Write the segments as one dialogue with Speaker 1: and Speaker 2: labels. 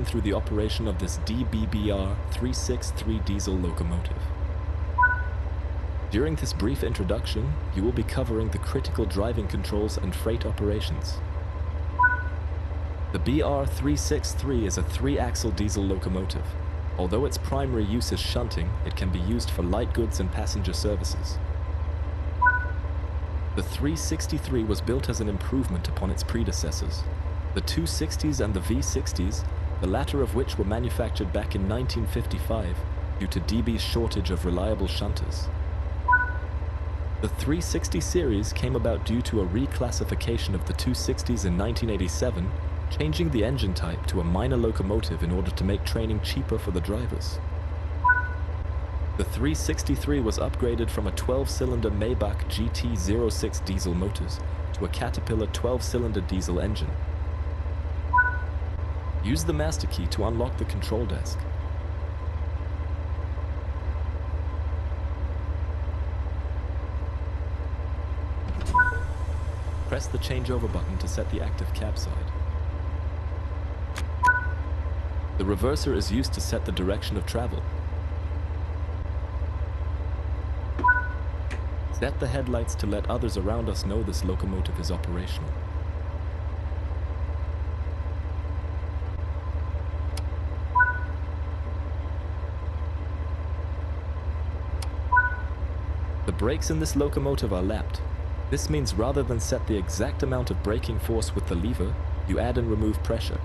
Speaker 1: introduction through the operation of this DBBR 363 diesel locomotive. During this brief introduction, you will be covering the critical driving controls and freight operations. The BR363 is a 3-axle diesel locomotive. Although its primary use is shunting, it can be used for light goods and passenger services. The 363 was built as an improvement upon its predecessors, the 260s and the V60s, the latter of which were manufactured back in 1955 due to DB's shortage of reliable shunters. The 360 series came about due to a reclassification of the 260s in 1987, changing the engine type to a minor locomotive in order to make training cheaper for the drivers. The 363 was upgraded from a 12-cylinder Maybach GT06 diesel motors to a Caterpillar 12-cylinder diesel engine. Use the master key to unlock the control desk. Press the changeover button to set the active cab side. The reverser is used to set the direction of travel. Set the headlights to let others around us know this locomotive is operational. The brakes in this locomotive are lapped. This means rather than set the exact amount of braking force with the lever, you add and remove pressure.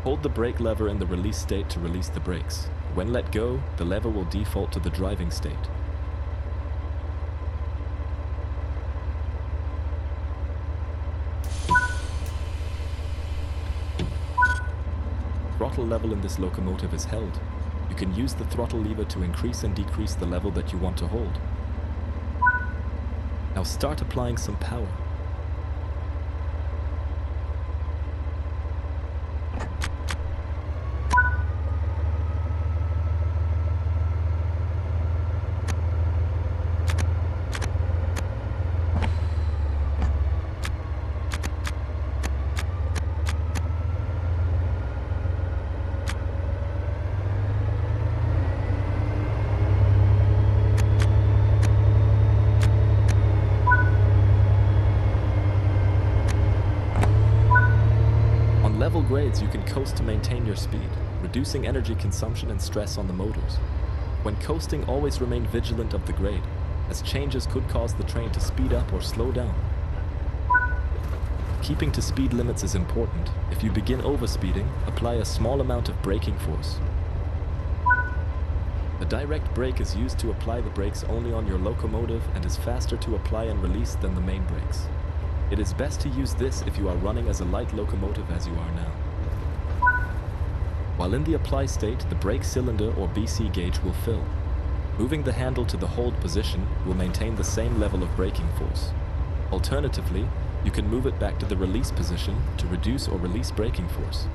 Speaker 1: Hold the brake lever in the release state to release the brakes. When let go, the lever will default to the driving state. Throttle level in this locomotive is held. You can use the throttle lever to increase and decrease the level that you want to hold. Now start applying some power. Level grades, you can coast to maintain your speed, reducing energy consumption and stress on the motors. When coasting, always remain vigilant of the grade, as changes could cause the train to speed up or slow down. Keeping to speed limits is important. If you begin overspeeding, apply a small amount of braking force. The direct brake is used to apply the brakes only on your locomotive and is faster to apply and release than the main brakes. It is best to use this if you are running as a light locomotive as you are now. While in the apply state, the brake cylinder or BC gauge will fill. Moving the handle to the hold position will maintain the same level of braking force. Alternatively, you can move it back to the release position to reduce or release braking force.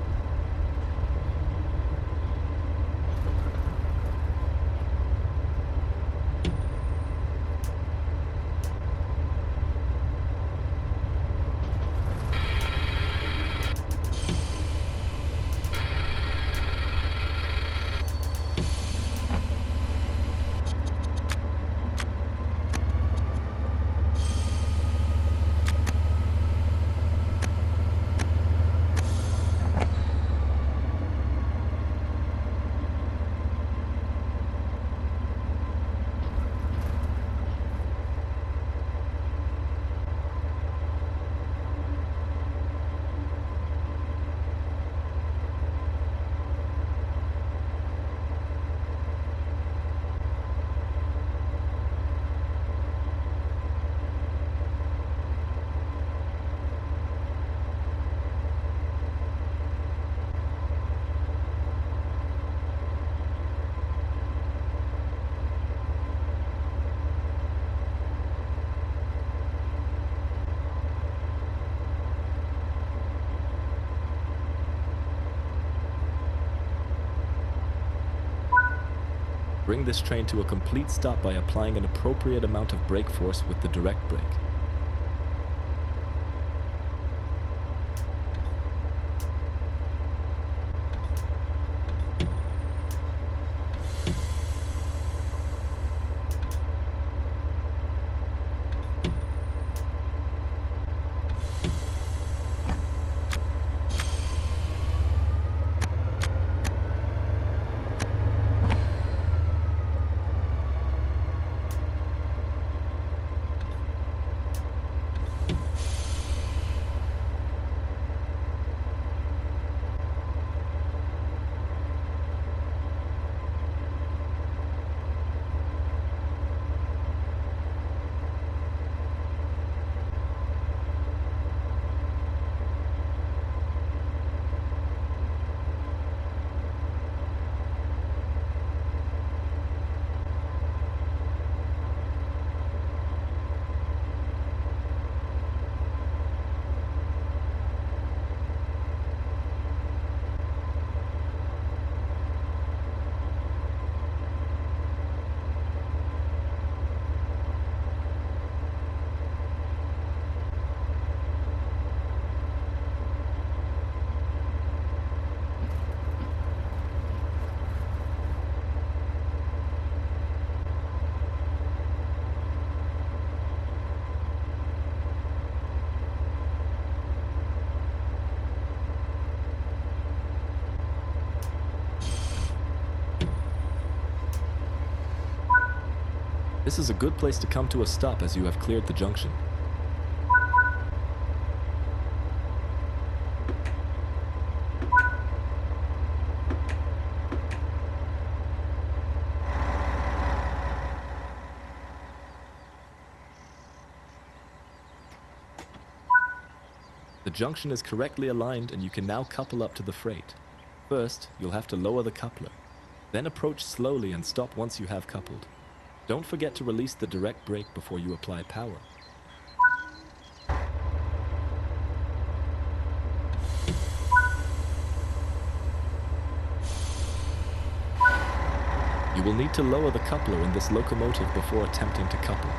Speaker 1: Bring this train to a complete stop by applying an appropriate amount of brake force with the direct brake. This is a good place to come to a stop as you have cleared the junction. The junction is correctly aligned and you can now couple up to the freight. First, you'll have to lower the coupler. Then approach slowly and stop once you have coupled. Don't forget to release the direct brake before you apply power. You will need to lower the coupler in this locomotive before attempting to couple.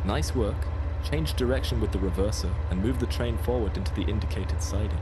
Speaker 1: Nice work. Change direction with the reverser and move the train forward into the indicated siding.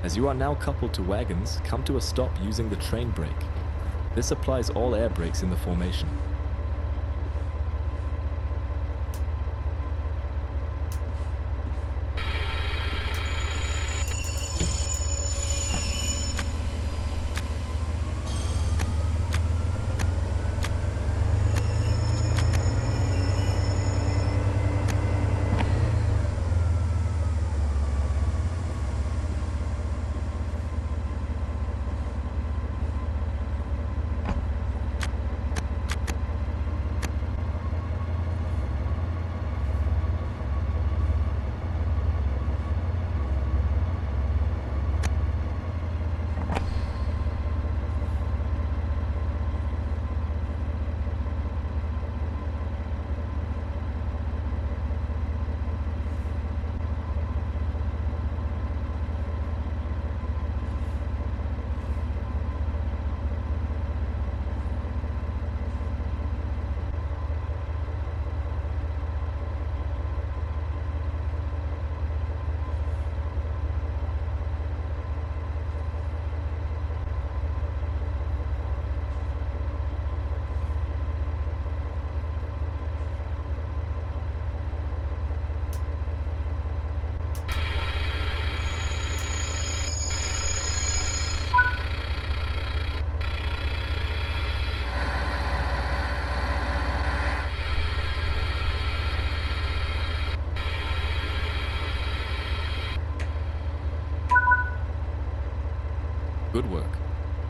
Speaker 1: As you are now coupled to wagons, come to a stop using the train brake. This applies all air brakes in the formation.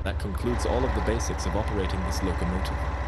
Speaker 1: That concludes all of the basics of operating this locomotive.